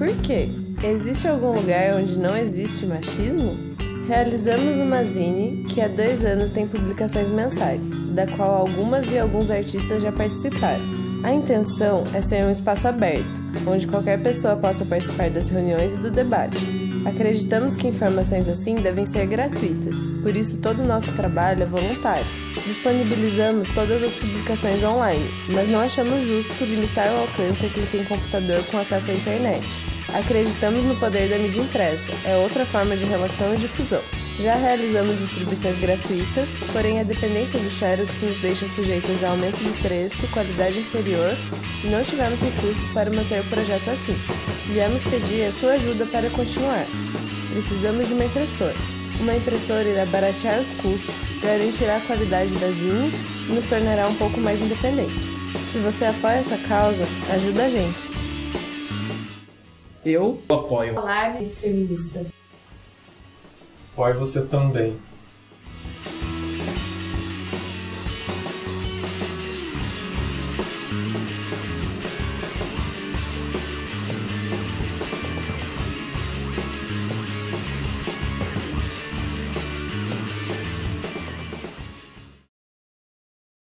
Por quê? Existe algum lugar onde não existe machismo? Realizamos uma zine que há 2 anos tem publicações mensais, da qual algumas e alguns artistas já participaram. A intenção é ser um espaço aberto, onde qualquer pessoa possa participar das reuniões e do debate. Acreditamos que informações assim devem ser gratuitas, por isso todo o nosso trabalho é voluntário. Disponibilizamos todas as publicações online, mas não achamos justo limitar o alcance a quem tem computador com acesso à internet. Acreditamos no poder da mídia impressa, é outra forma de relação e difusão. Já realizamos distribuições gratuitas, porém a dependência do Xerox nos deixa sujeitas a aumento de preço, qualidade inferior e não tivemos recursos para manter o projeto assim. Viemos pedir a sua ajuda para continuar. Precisamos de uma impressora. Uma impressora irá baratear os custos, garantirá a qualidade da zine e nos tornará um pouco mais independentes. Se você apoia essa causa, ajuda a gente. Eu apoio. Alarme feminista. Apoio você também.